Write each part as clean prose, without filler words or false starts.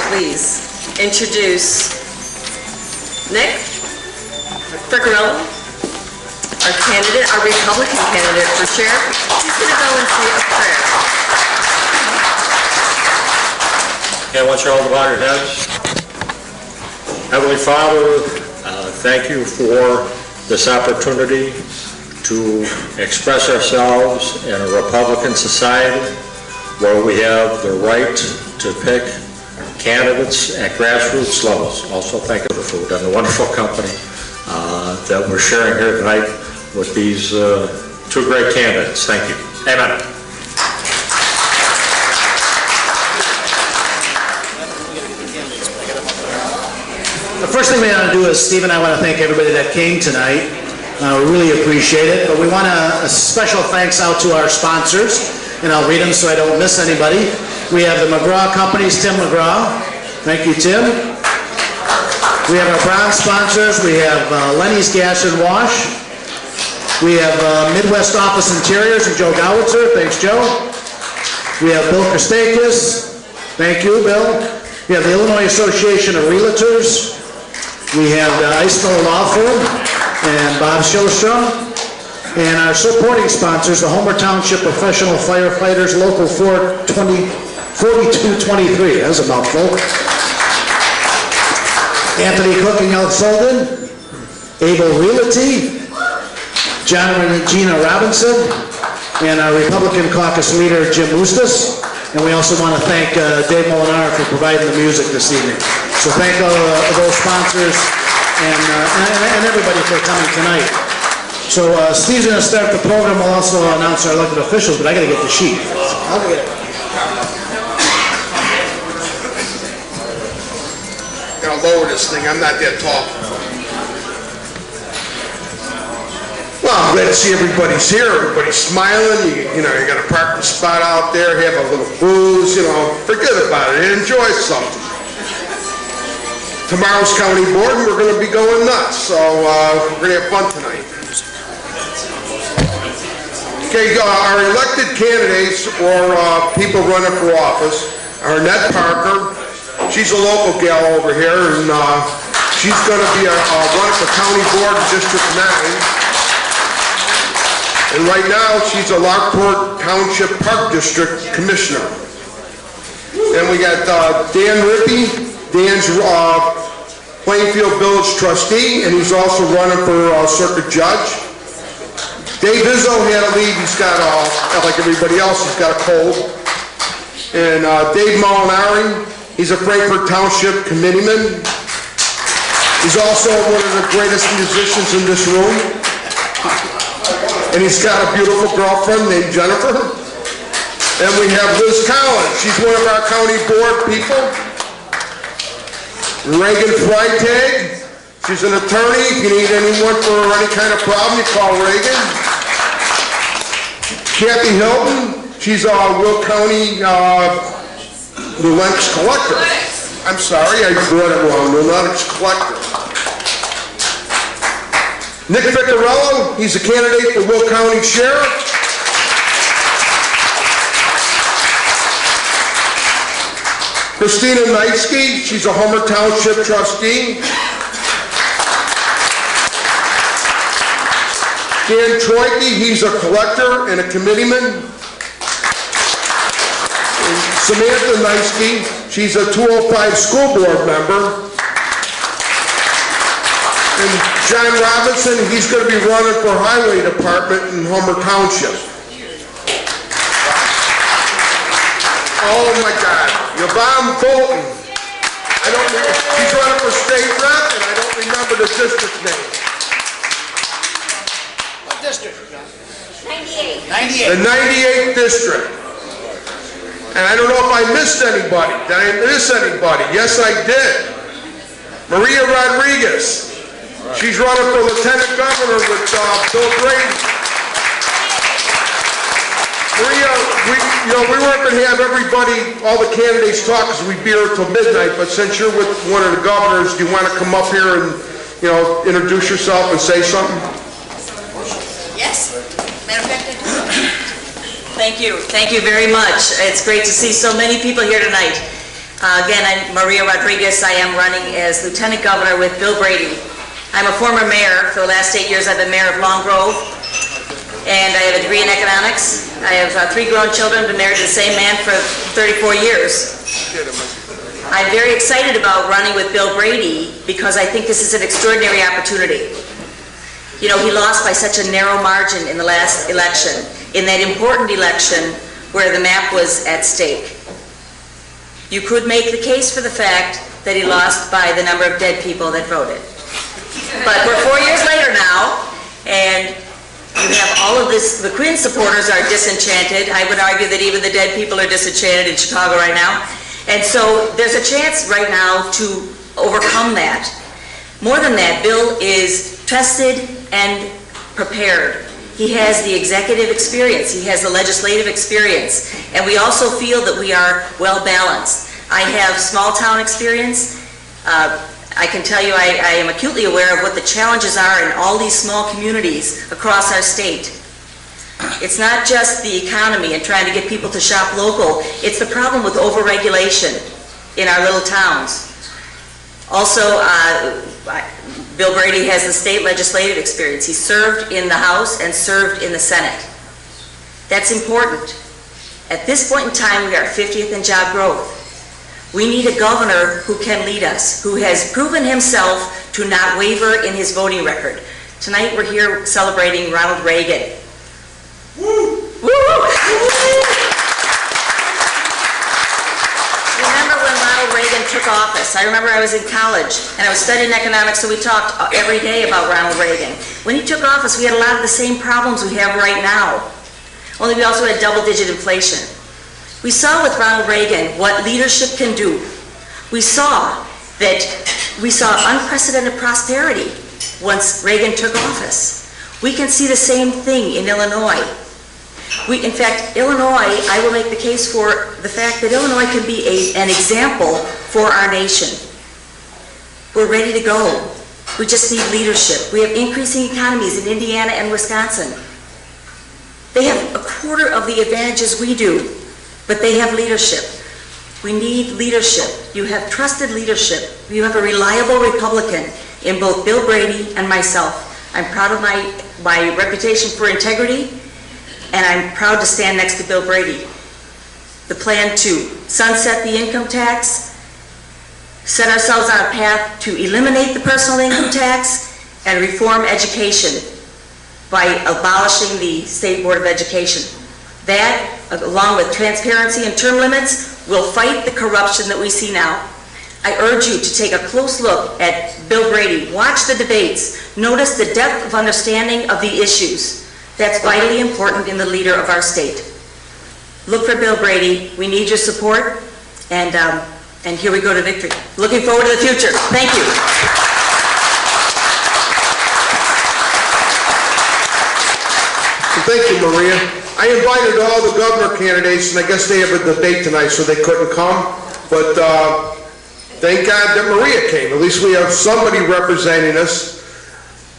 please introduce Nick Friccarello, our candidate, our Republican candidate for sheriff. He's going to go and say a prayer. Okay, I want you all to bow your heads. Heavenly Father, thank you for this opportunity to express ourselves in a Republican society where we have the right to pick candidates at grassroots levels. Also, thank you for the food and the wonderful company that we're sharing here tonight with these two great candidates. Thank you. Amen. The first thing we want to do is, Steve and I want to thank everybody that came tonight. We really appreciate it, but we want a special thanks out to our sponsors, and I'll read them so I don't miss anybody. We have the McGraw Companies, Tim McGraw. Thank you, Tim. We have our bronze sponsors. We have Lenny's Gas and Wash. We have Midwest Office Interiors and Joe Gowitzer. Thanks, Joe. We have Bill Kostakis. Thank you, Bill. We have the Illinois Association of Realtors. We have the Iceville Law Firm and Bob Schillstrom. And our supporting sponsors, the Homer Township Professional Firefighters, Local 4223. That's a mouthful. Anthony Cook and Elk Sullivan, Able Realty, John and Gina Robinson, and our Republican caucus leader, Jim Mustis. And we also want to thank Dave Molinar for providing the music this evening. So thank all those sponsors and everybody for coming tonight. So Steve's going to start the program. We'll also announce our elected officials, but I got to get the sheet. I'll get it. I'm gonna lower this thing. I'm not that tall. Well, I'm glad to see everybody's here. Everybody's smiling. You know, you got a parking spot out there. Have a little booze. You know, forget about it. Enjoy something. Tomorrow's county board, and we're going to be going nuts. So we're going to have fun tonight. Okay, our elected candidates or people running for office are Annette Parker. She's a local gal over here, and she's going to be running for county board in District 9. And right now, she's a Lockport Township Park District Commissioner. Then we got Dan Rippey. Dan's Plainfield Village Trustee, and he's also running for Circuit Judge. Dave Izzo had to leave. He's got, like everybody else, he's got a cold. And Dave Molinari, he's a Frankfort Township Committeeman. He's also one of the greatest musicians in this room. And he's got a beautiful girlfriend named Jennifer. And we have Liz Collins. She's one of our county board people. Regan Freitag. She's an attorney. If you need anyone for any kind of problem, you call Regan. Kathy Hilton. She's a Will County Lennox collector. I'm sorry, I read it wrong. Lennox collector. Nick Friccarello, he's a candidate for Will County Sheriff. Christina Knightsky, she's a Homer Township trustee. Dan Troike, he's a collector and a committeeman. And Samantha Knightsky, she's a 205 school board member. And John Robinson, he's going to be running for Highway Department in Homer Township. Oh my God, Yvonne Bolton. She's running for state rep, and I don't remember the district name. What district? 98. 98. The 98th district. And I don't know if I missed anybody. Did I miss anybody? Yes, I did. Maria Rodriguez. She's running for lieutenant governor with Bill Brady. Maria, we weren't going to have everybody, all the candidates talk because we'd be here till midnight, but since you're with one of the governors, do you want to come up here and, introduce yourself and say something? Yes. Matter of fact, I do. Thank you. Thank you very much. It's great to see so many people here tonight. Again, I'm Maria Rodriguez. I am running as Lieutenant Governor with Bill Brady. I'm a former mayor. For the last 8 years, I've been mayor of Long Grove, and I have a degree in economics. I have 3 grown children, been married to the same man for 34 years. I'm very excited about running with Bill Brady because I think this is an extraordinary opportunity. You know, he lost by such a narrow margin in the last election, in that important election where the map was at stake. You could make the case for the fact that he lost by the number of dead people that voted. But we're 4 years later now, and you have all of this, the Queen supporters are disenchanted. I would argue that even the dead people are disenchanted in Chicago right now. And so there's a chance right now to overcome that. More than that, Bill is trusted and prepared. He has the executive experience, he has the legislative experience, and we also feel that we are well balanced. I have small town experience. I can tell you I am acutely aware of what the challenges are in all these small communities across our state. It's not just the economy and trying to get people to shop local, it's the problem with overregulation in our little towns. Also, Bill Brady has the state legislative experience. He served in the House and served in the Senate. That's important. At this point in time, we are 50th in job growth. We need a governor who can lead us, who has proven himself to not waver in his voting record. Tonight, we're here celebrating Ronald Reagan. Woo! Woo! Remember when Ronald Reagan took office? I remember I was in college and I was studying economics, so we talked every day about Ronald Reagan. When he took office, we had a lot of the same problems we have right now. Only we also had double-digit inflation. We saw with Ronald Reagan what leadership can do. We saw unprecedented prosperity once Reagan took office. We can see the same thing in Illinois. In fact, Illinois, I will make the case for the fact that Illinois can be an example for our nation. We're ready to go. We just need leadership. We have increasing economies in Indiana and Wisconsin. They have a quarter of the advantages we do, but they have leadership. We need leadership. You have trusted leadership. You have a reliable Republican in both Bill Brady and myself. I'm proud of my reputation for integrity, and I'm proud to stand next to Bill Brady. The plan to sunset the income tax, set ourselves on a path to eliminate the personal income tax, and reform education by abolishing the State Board of Education. That, along with transparency and term limits, will fight the corruption that we see now. I urge you to take a close look at Bill Brady. Watch the debates. Notice the depth of understanding of the issues. That's vitally important in the leader of our state. Look for Bill Brady. We need your support, and here we go to victory. Looking forward to the future. Thank you. Thank you, Maria. I invited all the governor candidates, and I guess they have a debate tonight, so they couldn't come. But thank God that Maria came. At least we have somebody representing us.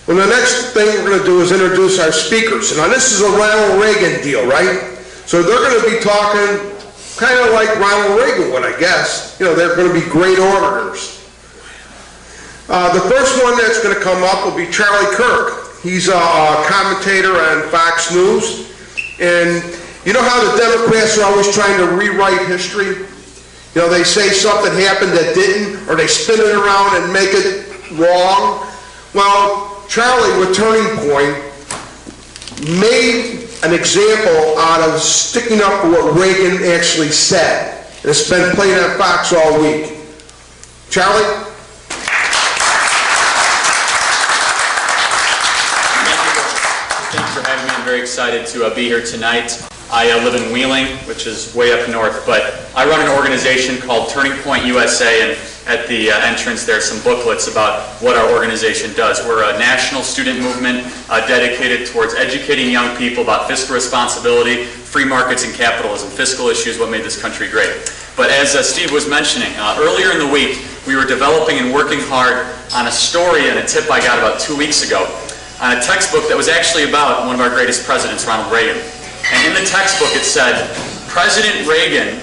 Well, the next thing we're going to do is introduce our speakers. Now, this is a Ronald Reagan deal, right? So they're going to be talking kind of like Ronald Reagan would, I guess. You know, they're going to be great orators. The first one that's going to come up will be Charlie Kirk. He's a commentator on Fox News. And you know how the Democrats are always trying to rewrite history? You know, they say something happened that didn't, or they spin it around and make it wrong. Well, Charlie, with Turning Point, made an example out of sticking up for what Reagan actually said. And it's been played on Fox all week. Charlie? Very excited to be here tonight. I live in Wheeling, which is way up north, but I run an organization called Turning Point USA, and at the entrance there are some booklets about what our organization does. We're a national student movement dedicated towards educating young people about fiscal responsibility, free markets and capitalism, fiscal issues, what made this country great. But as Steve was mentioning, earlier in the week, we were developing and working hard on a story and a tip I got about 2 weeks ago on a textbook that was actually about one of our greatest presidents, Ronald Reagan. And in the textbook it said, President Reagan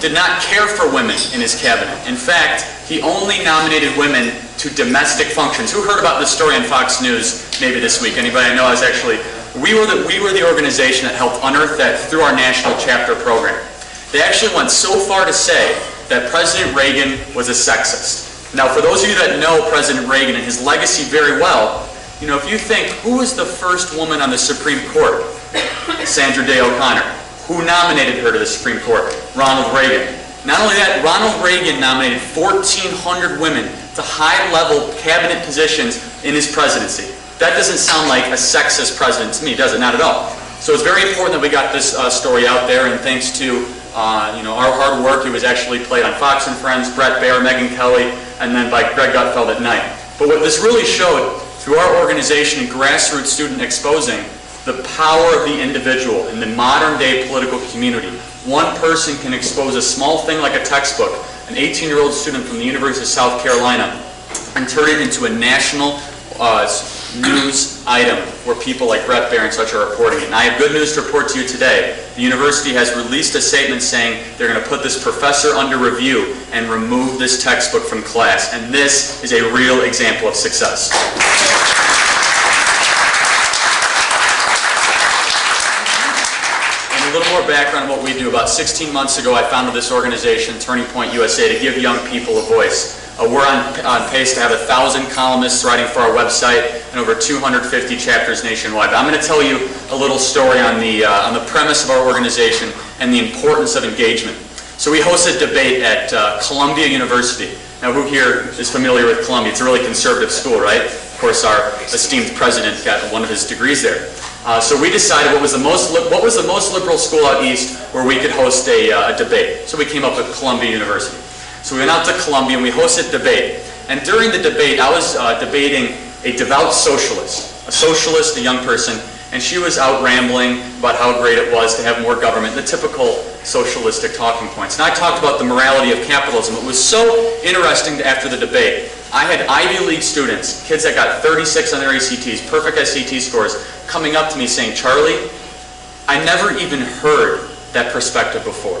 did not care for women in his cabinet. In fact, he only nominated women to domestic functions. Who heard about this story on Fox News maybe this week? Anybody? I know I was actually, we were the organization that helped unearth that through our national chapter program. They actually went so far to say that President Reagan was a sexist. Now, for those of you that know President Reagan and his legacy very well, you know, if you think, who was the first woman on the Supreme Court? Sandra Day O'Connor. Who nominated her to the Supreme Court? Ronald Reagan. Not only that, Ronald Reagan nominated 1,400 women to high-level cabinet positions in his presidency. That doesn't sound like a sexist president to me, does it? Not at all. So it's very important that we got this story out there, and thanks to our hard work, it was actually played on Fox and Friends, Brett Baer, Megyn Kelly, and then by Greg Gutfeld at night. But what this really showed, through our organization and grassroots student exposing, the power of the individual in the modern-day political community. One person can expose a small thing like a textbook, an 18-year-old student from the University of South Carolina, and turn it into a national news item where people like Brett Baer and such are reporting it. And I have good news to report to you today. The university has released a statement saying they're going to put this professor under review and remove this textbook from class. And this is a real example of success. A little more background on what we do. About 16 months ago, I founded this organization, Turning Point USA, to give young people a voice. We're on pace to have 1,000 columnists writing for our website and over 250 chapters nationwide. I'm going to tell you a little story on the premise of our organization and the importance of engagement. So we hosted a debate at Columbia University. Now, who here is familiar with Columbia? It's a really conservative school, right? Of course, our esteemed president got one of his degrees there. So we decided what was the most liberal school out east where we could host a debate. So we came up with Columbia University. So we went out to Columbia and we hosted a debate. And during the debate, I was debating a devout socialist, a young person, and she was out rambling about how great it was to have more government, the typical socialistic talking points. And I talked about the morality of capitalism. It was so interesting after the debate. I had Ivy League students, kids that got 36 on their ACTs, perfect SAT scores, coming up to me saying, "Charlie, I never even heard that perspective before.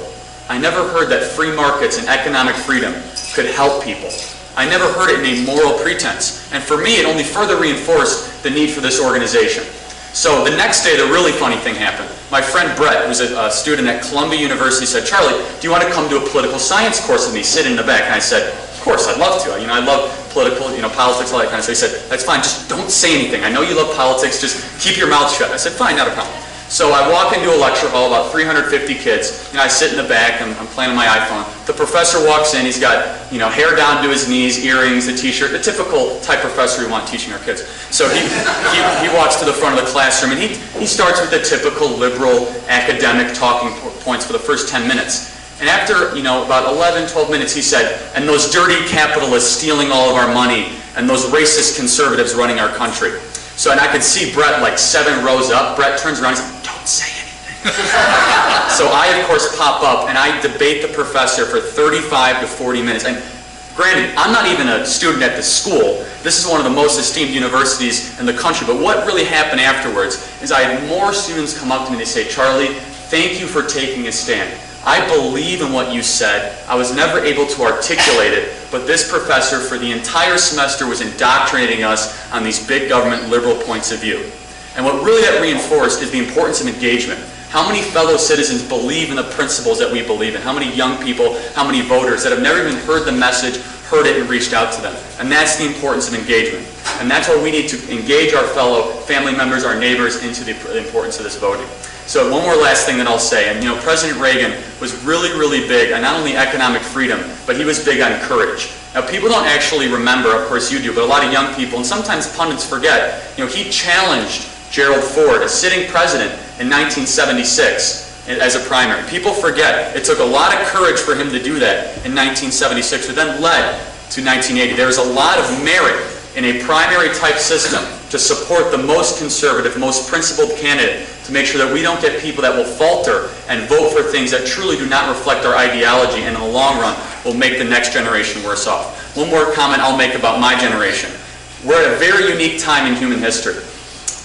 I never heard that free markets and economic freedom could help people. I never heard it in a moral pretense." And for me, it only further reinforced the need for this organization. So the next day, the really funny thing happened. My friend Brett, who's a student at Columbia University, said, "Charlie, do you want to come to a political science course with me, sit in the back?" And I said, "Of course, I'd love to. I love political, politics, all that kind of stuff." He said, "That's fine, just don't say anything. I know you love politics, just keep your mouth shut." I said, "Fine, not a problem." So I walk into a lecture hall, about 350 kids, and I sit in the back, I'm playing on my iPhone. The professor walks in, he's got, hair down to his knees, earrings, a t-shirt, the typical type professor we want teaching our kids. So he walks to the front of the classroom, and he starts with the typical liberal academic talking points for the first 10 minutes. And after, about 11, 12 minutes, he said, "And those dirty capitalists stealing all of our money, and those racist conservatives running our country." So, and I could see Brett like 7 rows up. Brett turns around and says, "Don't say anything." So I, of course, pop up and I debate the professor for 35 to 40 minutes. And granted, I'm not even a student at this school. This is one of the most esteemed universities in the country. But what really happened afterwards is I had more students come up to me and they say, "Charlie, thank you for taking a stand. I believe in what you said. I was never able to articulate it, but this professor for the entire semester was indoctrinating us on these big government liberal points of view." And what really that reinforced is the importance of engagement. How many fellow citizens believe in the principles that we believe in? How many young people, how many voters that have never even heard the message, heard it, and reached out to them? And that's the importance of engagement. And that's why we need to engage our fellow family members, our neighbors, into the importance of this voting. So one more last thing that I'll say, and President Reagan was really, really big on not only economic freedom, but he was big on courage. Now people don't actually remember, of course you do, but a lot of young people, and sometimes pundits forget, he challenged Gerald Ford, a sitting president, in 1976 as a primary. People forget, it took a lot of courage for him to do that in 1976, which then led to 1980. There was a lot of merit in a primary type system to support the most conservative, most principled candidate, to make sure that we don't get people that will falter and vote for things that truly do not reflect our ideology and in the long run will make the next generation worse off. One more comment I'll make about my generation. We're at a very unique time in human history.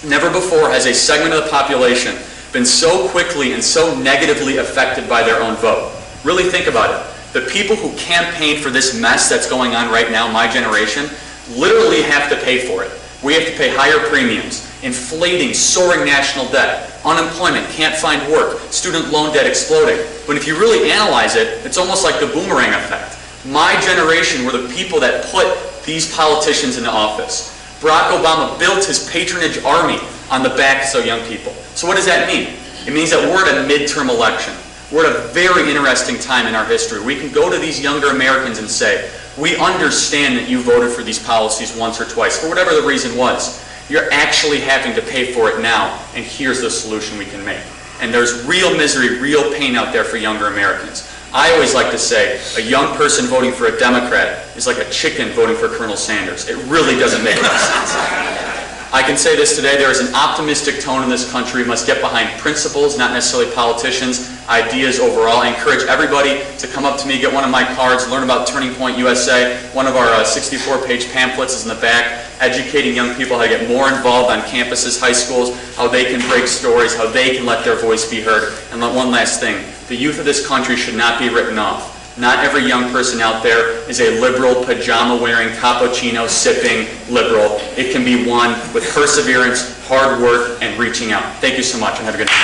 Never before has a segment of the population been so quickly and so negatively affected by their own vote. Really think about it. The people who campaigned for this mess that's going on right now, my generation, literally have to pay for it. We have to pay higher premiums, inflating, soaring national debt, unemployment, can't find work, student loan debt exploding. But if you really analyze it, it's almost like the boomerang effect. My generation were the people that put these politicians into office. Barack Obama built his patronage army on the backs of young people. So what does that mean? It means that we're at a midterm election. We're at a very interesting time in our history. We can go to these younger Americans and say, we understand that you voted for these policies once or twice, for whatever the reason was. You're actually having to pay for it now, and here's the solution we can make. And there's real misery, real pain out there for younger Americans. I always like to say, a young person voting for a Democrat is like a chicken voting for Colonel Sanders. It really doesn't make any sense. I can say this today, there is an optimistic tone in this country. We must get behind principles, not necessarily politicians, ideas overall. I encourage everybody to come up to me, get one of my cards, learn about Turning Point USA. One of our 64-page pamphlets is in the back, educating young people how to get more involved on campuses, high schools, how they can break stories, how they can let their voice be heard. And one last thing, the youth of this country should not be written off. Not every young person out there is a liberal, pajama-wearing, cappuccino-sipping liberal. It can be one with perseverance, hard work, and reaching out. Thank you so much, and have a good night.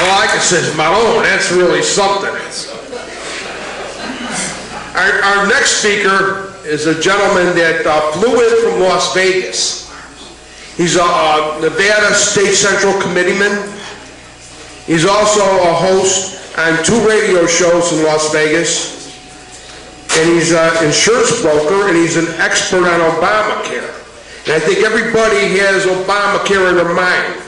Well, like I said, Malone, that's really something. Our next speaker is a gentleman that flew in from Las Vegas. He's a Nevada State Central Committeeman. He's also a host on 2 radio shows in Las Vegas. And he's an insurance broker, and he's an expert on Obamacare. And I think everybody has Obamacare in their mind.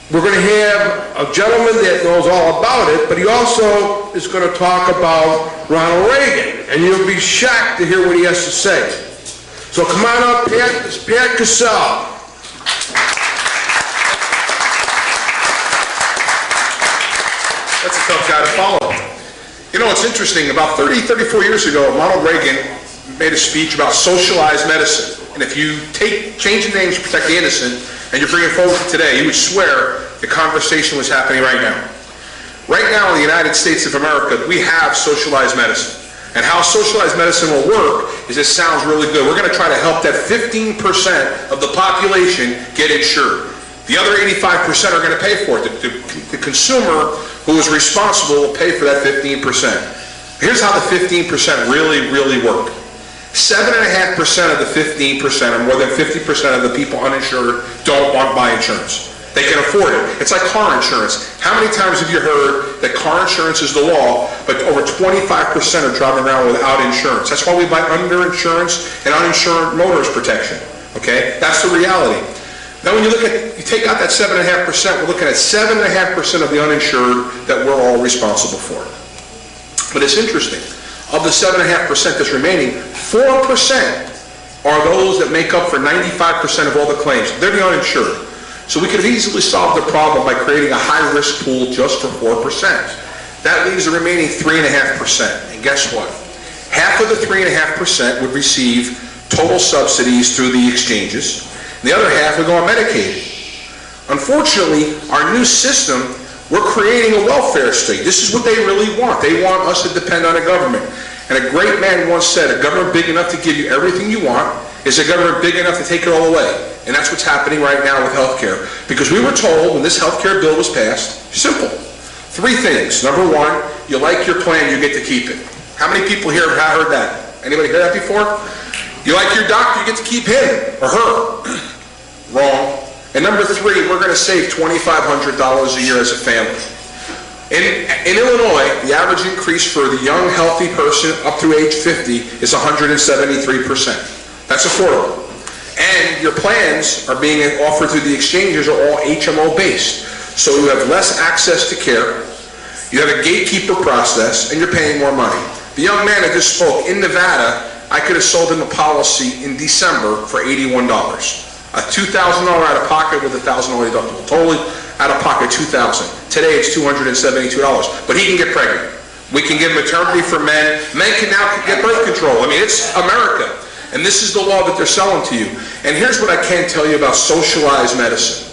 We're going to have a gentleman that knows all about it, but he also is going to talk about Ronald Reagan. And you'll be shocked to hear what he has to say. So come on up, Pat. It's Pat Cassell. That's a tough guy to follow. You know, it's interesting. About 34 years ago, Ronald Reagan made a speech about socialized medicine. And if you change the names to protect the innocent, and you bring it forward to today, you would swear the conversation was happening right now. Right now in the United States of America, we have socialized medicine. And how socialized medicine will work is it sounds really good. We're going to try to help that 15% of the population get insured. The other 85% are going to pay for it. The consumer who is responsible will pay for that 15%. Here's how the 15% really work. 7.5% of the 15%, or more than 50% of the people uninsured, don't want to buy insurance. They can afford it. It's like car insurance. How many times have you heard that car insurance is the law, but over 25% are driving around without insurance? That's why we buy underinsurance and uninsured motorist protection. Okay? That's the reality. Now when you take out that 7.5%, we're looking at 7.5% of the uninsured that we're all responsible for. But it's interesting. Of the 7.5% that's remaining, 4% are those that make up for 95% of all the claims. They're the uninsured. So we could have easily solved the problem by creating a high-risk pool just for 4%. That leaves the remaining 3.5%. And guess what? Half of the 3.5% would receive total subsidies through the exchanges. And the other half would go on Medicaid. Unfortunately, our new system, we're creating a welfare state. This is what they really want. They want us to depend on a government. And a great man once said, a government big enough to give you everything you want is a government big enough to take it all away. And that's what's happening right now with health care. Because we were told when this health care bill was passed, simple, 3 things. Number 1, you like your plan, you get to keep it. How many people here have heard that? Anybody heard that before? You like your doctor, you get to keep him or her. Wrong. And number 3, we're going to save $2,500 a year as a family. In Illinois, the average increase for the young, healthy person up through age 50 is 173%. That's affordable. And your plans are being offered through the exchanges are all HMO based. So you have less access to care, you have a gatekeeper process, and you're paying more money. The young man that just spoke, in Nevada, I could have sold him a policy in December for $81. A $2,000 out of pocket with a $1,000 deductible. Totally out of pocket, $2,000. Today it's $272, but he can get pregnant. We can give maternity for men. Men can now get birth control. I mean, it's America. And this is the law that they're selling to you. And here's what I can tell you about socialized medicine.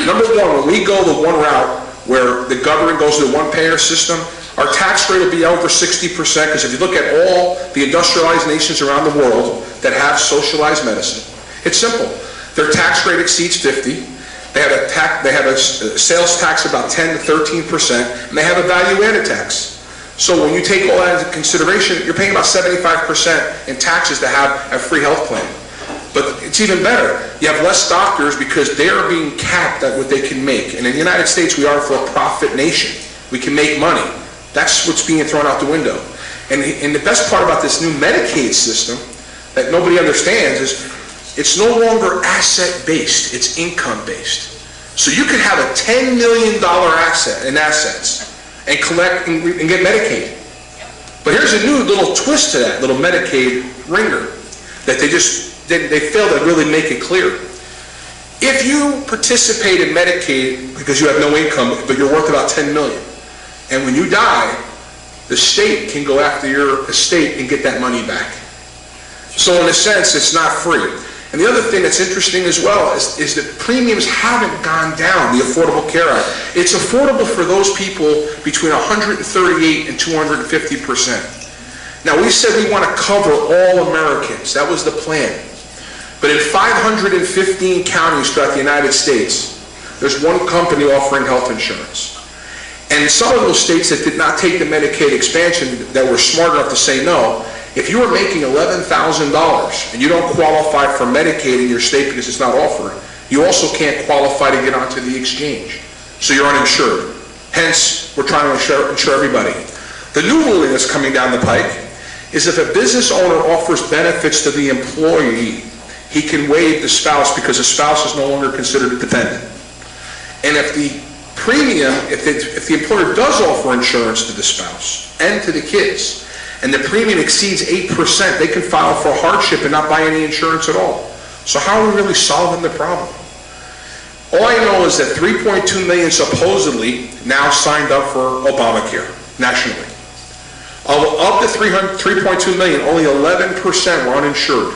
Number one, when we go the one route where the government goes to the one-payer system, our tax rate will be over 60%, because if you look at all the industrialized nations around the world that have socialized medicine, it's simple. Their tax rate exceeds 50. They have a sales tax about 10 to 13%, and they have a value-added tax. So when you take all that into consideration, you're paying about 75% in taxes to have a free health plan. But it's even better. You have less doctors because they are being capped at what they can make. And in the United States, we are a for-profit nation. We can make money. That's what's being thrown out the window. And the best part about this new Medicaid system that nobody understands is it's no longer asset-based, it's income-based. So you could have a $10 million asset in assets and collect and get Medicaid. But here's a new little twist to that little Medicaid ringer that they failed to really make it clear. If you participate in Medicaid because you have no income, but you're worth about $10 million, and when you die, the state can go after your estate and get that money back. So in a sense, it's not free. And the other thing that's interesting as well is that premiums haven't gone down, the Affordable Care Act. It's affordable for those people between 138 and 250%. Now, we said we want to cover all Americans. That was the plan. But in 515 counties throughout the United States, there's one company offering health insurance. And some of those states that did not take the Medicaid expansion, that were smart enough to say no, if you are making $11,000 and you don't qualify for Medicaid in your state because it's not offered, you also can't qualify to get onto the exchange. So you're uninsured. Hence, we're trying to insure everybody. The new ruling that's coming down the pike is if a business owner offers benefits to the employee, he can waive the spouse because the spouse is no longer considered a dependent. And if the premium, if the employer does offer insurance to the spouse and to the kids, and the premium exceeds 8%, they can file for hardship and not buy any insurance at all. So how are we really solving the problem? All I know is that 3.2 million supposedly now signed up for Obamacare nationally. Of the 3.2 million, only 11% were uninsured.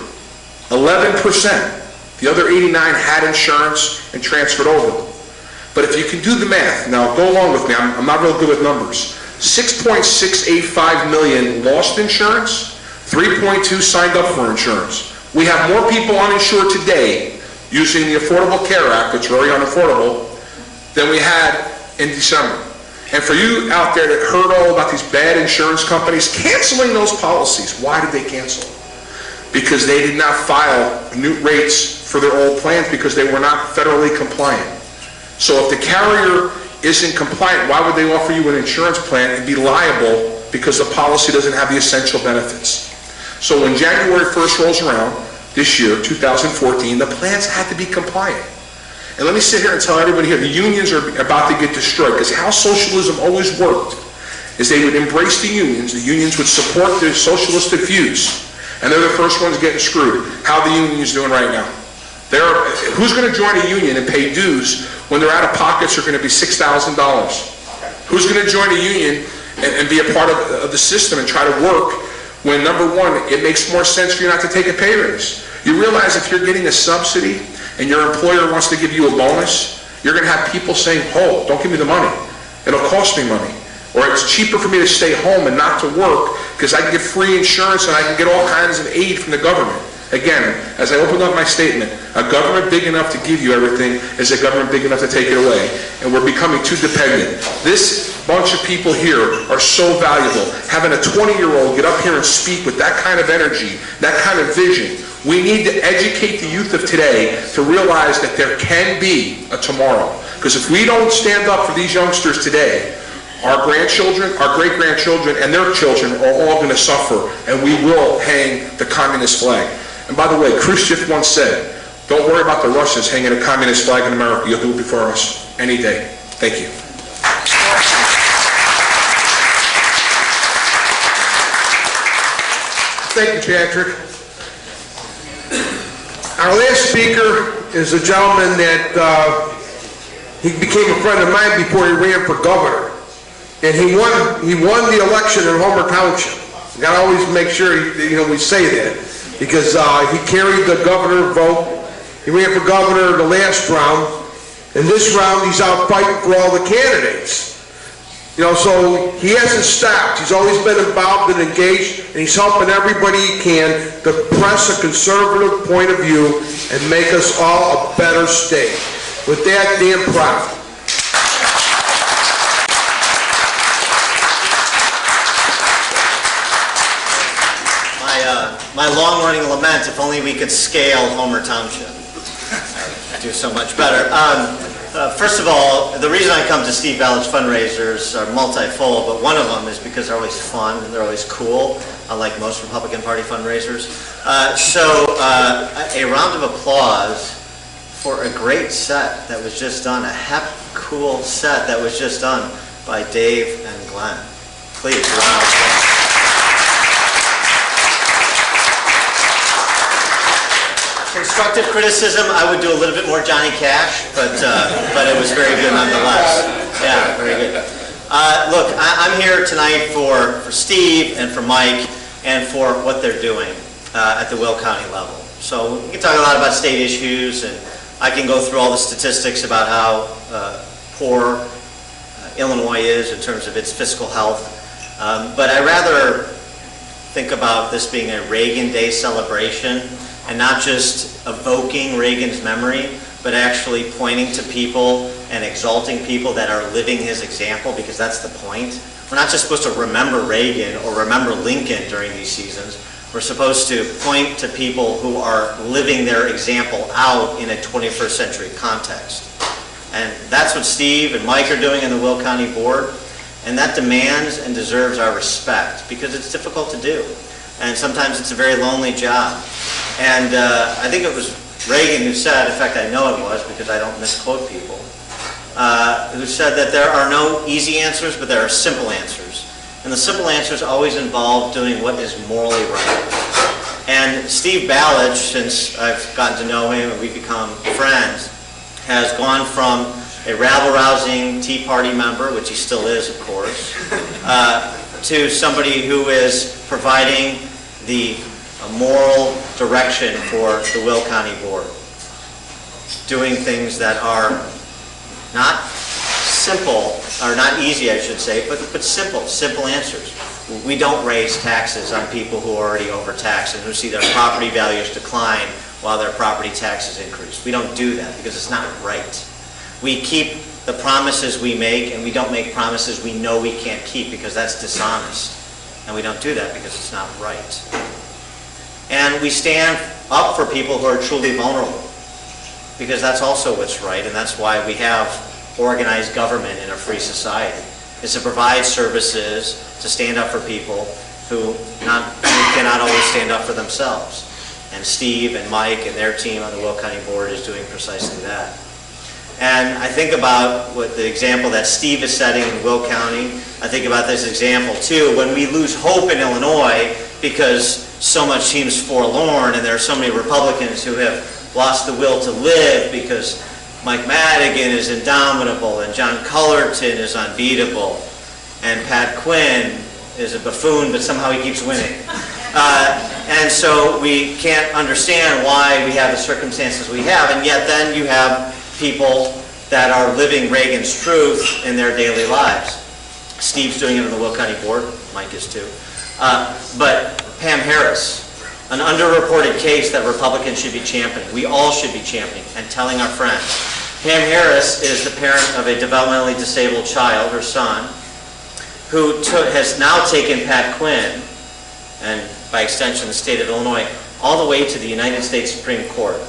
11%. The other 89 had insurance and transferred over. But if you can do the math, now go along with me, I'm not real good with numbers. 6.685 million lost insurance, 3.2 signed up for insurance. We have more people uninsured today using the Affordable Care Act, which is very unaffordable, than we had in December. And for you out there that heard all about these bad insurance companies canceling those policies, why did they cancel? Because they did not file new rates for their old plans because they were not federally compliant. So if the carrier isn't compliant, why would they offer you an insurance plan and be liable because the policy doesn't have the essential benefits? So when January 1st rolls around, this year, 2014, the plans had to be compliant. And let me sit here and tell everybody here, the unions are about to get destroyed, because how socialism always worked is they would embrace the unions would support their socialistic views, and they're the first ones getting screwed. How are the unions doing right now? Who's going to join a union and pay dues when their out-of-pockets are going to be $6,000? Who's going to join a union and be a part of the system and try to work when, number one, it makes more sense for you not to take a pay raise? You realize if you're getting a subsidy and your employer wants to give you a bonus, you're going to have people saying, oh, don't give me the money. It'll cost me money. Or it's cheaper for me to stay home and not to work because I can get free insurance and I can get all kinds of aid from the government. Again, as I opened up my statement, a government big enough to give you everything is a government big enough to take it away. And we're becoming too dependent. This bunch of people here are so valuable. Having a 20-year-old get up here and speak with that kind of energy, that kind of vision, we need to educate the youth of today to realize that there can be a tomorrow. Because if we don't stand up for these youngsters today, our grandchildren, our great-grandchildren, and their children are all going to suffer, and we will hang the communist flag. And by the way, Khrushchev once said, don't worry about the Russians hanging a communist flag in America. You'll do it before us any day. Thank you. Thank you, Patrick. Our last speaker is a gentleman that he became a friend of mine before he ran for governor. And he won the election in Homer Township. Got to always make sure we say that. because he carried the governor vote. He ran for governor the last round. In this round, he's out fighting for all the candidates. You know, so he hasn't stopped. He's always been involved and engaged, and he's helping everybody he can to press a conservative point of view and make us all a better state. With that, Dan Proud. My long-running lament, if only we could scale Homer Township. I'd do so much better. First of all, the reason I come to Steve Ballard's fundraisers are multifold, but one of them is because they're always fun and they're always cool, unlike most Republican Party fundraisers. A round of applause for a great set that was just done, a hep, cool set that was just done by Dave and Glenn. Please, a round of applause. Constructive criticism, I would do a little bit more Johnny Cash, but it was very good nonetheless. Yeah, very good. Look, I'm here tonight for Steve and for Mike and for what they're doing at the Will County level. So we can talk a lot about state issues, and I can go through all the statistics about how poor Illinois is in terms of its fiscal health. But I rather think about this being a Reagan Day celebration, and not just evoking Reagan's memory, but actually pointing to people and exalting people that are living his example, because that's the point. We're not just supposed to remember Reagan or remember Lincoln during these seasons. We're supposed to point to people who are living their example out in a 21st century context. And that's what Steve and Mike are doing in the Will County Board, and that demands and deserves our respect, because it's difficult to do. And sometimes it's a very lonely job. And I think it was Reagan who said, in fact I know it was because I don't misquote people, who said that there are no easy answers, but there are simple answers. And the simple answers always involve doing what is morally right. And Steve Ballard, since I've gotten to know him and we've become friends, has gone from a rabble-rousing Tea Party member, which he still is, of course, to somebody who is providing the moral direction for the Will County Board. Doing things that are not simple, or not easy I should say, but simple answers. We don't raise taxes on people who are already overtaxed and who see their property values decline while their property taxes increase. We don't do that because it's not right. We keep the promises we make, and we don't make promises we know we can't keep because that's dishonest. And we don't do that because it's not right. And we stand up for people who are truly vulnerable, because that's also what's right, and that's why we have organized government in a free society, is to provide services, to stand up for people who cannot always stand up for themselves. And Steve and Mike and their team on the Will County Board is doing precisely that. And I think about what the example that Steve is setting in Will County. I think about this example too, when we lose hope in Illinois because so much seems forlorn and there are so many Republicans who have lost the will to live because Mike Madigan is indomitable and John Cullerton is unbeatable and Pat Quinn is a buffoon, but somehow he keeps winning. And so we can't understand why we have the circumstances we have, and yet then you have people that are living Reagan's truth in their daily lives. Steve's doing it on the Will County Board, Mike is too. But Pam Harris, an underreported case that Republicans should be championing, we all should be championing and telling our friends. Pam Harris is the parent of a developmentally disabled child, her son, who has now taken Pat Quinn, and by extension the state of Illinois, all the way to the United States Supreme Court.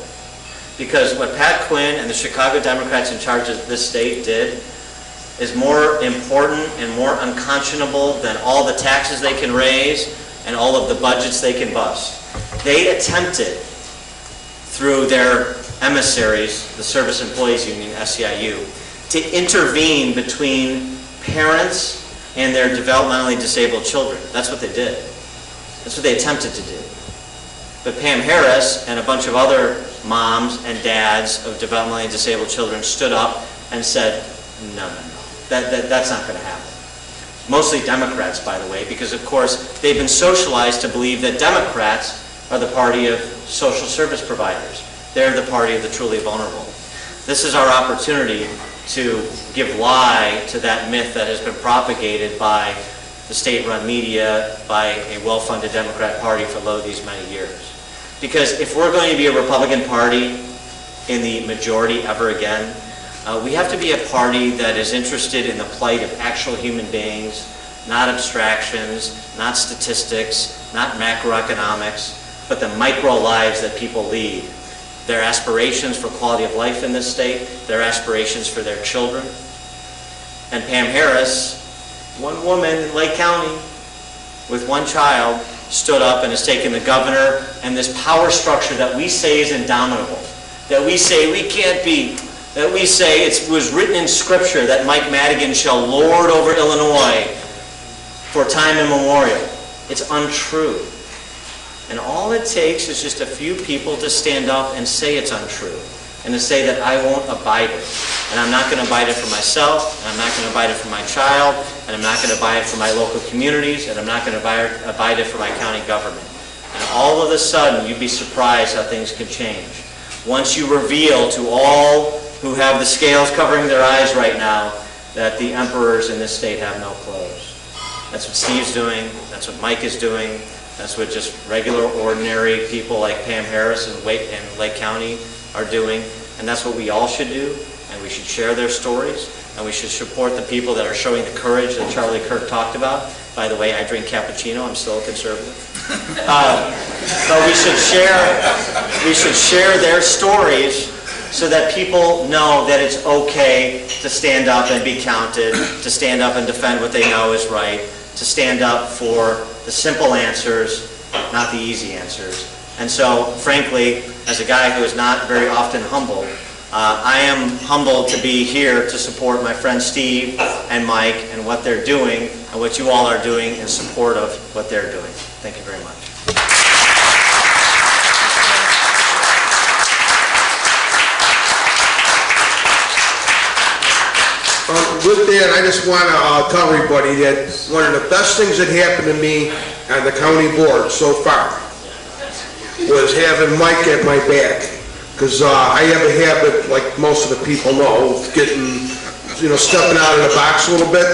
Because what Pat Quinn and the Chicago Democrats in charge of this state did is more important and more unconscionable than all the taxes they can raise and all of the budgets they can bust. They attempted, through their emissaries, the Service Employees Union, SEIU, to intervene between parents and their developmentally disabled children. That's what they did. That's what they attempted to do. But Pam Harris and a bunch of other moms and dads of developmentally disabled children stood up and said, no, that's not going to happen. Mostly Democrats, by the way, because of course they've been socialized to believe that Democrats are the party of social service providers. They're the party of the truly vulnerable. This is our opportunity to give lie to that myth that has been propagated by the state-run media, by a well-funded Democrat Party for these many years. Because if we're going to be a Republican Party in the majority ever again, we have to be a party that is interested in the plight of actual human beings, not abstractions, not statistics, not macroeconomics, but the micro lives that people lead. Their aspirations for quality of life in this state, their aspirations for their children. And Pam Harris, one woman in Lake County with one child, stood up and has taken the governor and this power structure that we say is indomitable, that we say we can't beat, that we say it was written in Scripture that Mike Madigan shall lord over Illinois for time immemorial. It's untrue. And all it takes is just a few people to stand up and say it's untrue, and to say that I won't abide it. And I'm not going to abide it for myself, and I'm not going to abide it for my child, and I'm not going to abide it for my local communities, and I'm not going to abide it for my county government. And all of a sudden, you'd be surprised how things can change. Once you reveal to all who have the scales covering their eyes right now that the emperors in this state have no clothes. That's what Steve's doing, that's what Mike is doing, that's what just regular, ordinary people like Pam Harris in Lake County are doing, and that's what we all should do, and we should share their stories, and we should support the people that are showing the courage that Charlie Kirk talked about. By the way, I drink cappuccino, I'm still a conservative. But we should share their stories so that people know that it's okay to stand up and be counted, to stand up and defend what they know is right, to stand up for the simple answers, not the easy answers. And so, frankly, as a guy who is not very often humbled, I am humbled to be here to support my friend Steve and Mike and what they're doing and what you all are doing in support of what they're doing. Thank you very much. With that, I just want to tell everybody that one of the best things that happened to me on the county board so far was having Mike at my back. Because I have a habit, like most of the people know, of getting, stepping out of the box a little bit.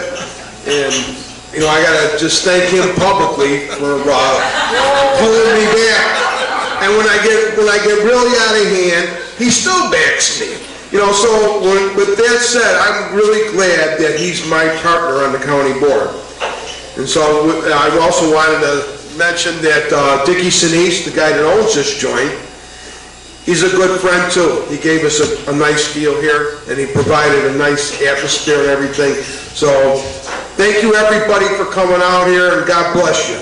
And, I got to just thank him publicly for pulling me back. And when I get really out of hand, he still backs me. So with that said, I'm really glad that he's my partner on the county board. And so I also wanted to mention that Dickie Sinise, the guy that owns this joint, he's a good friend too. He gave us a nice deal here, and he provided a nice atmosphere and everything. So thank you everybody for coming out here, and God bless you.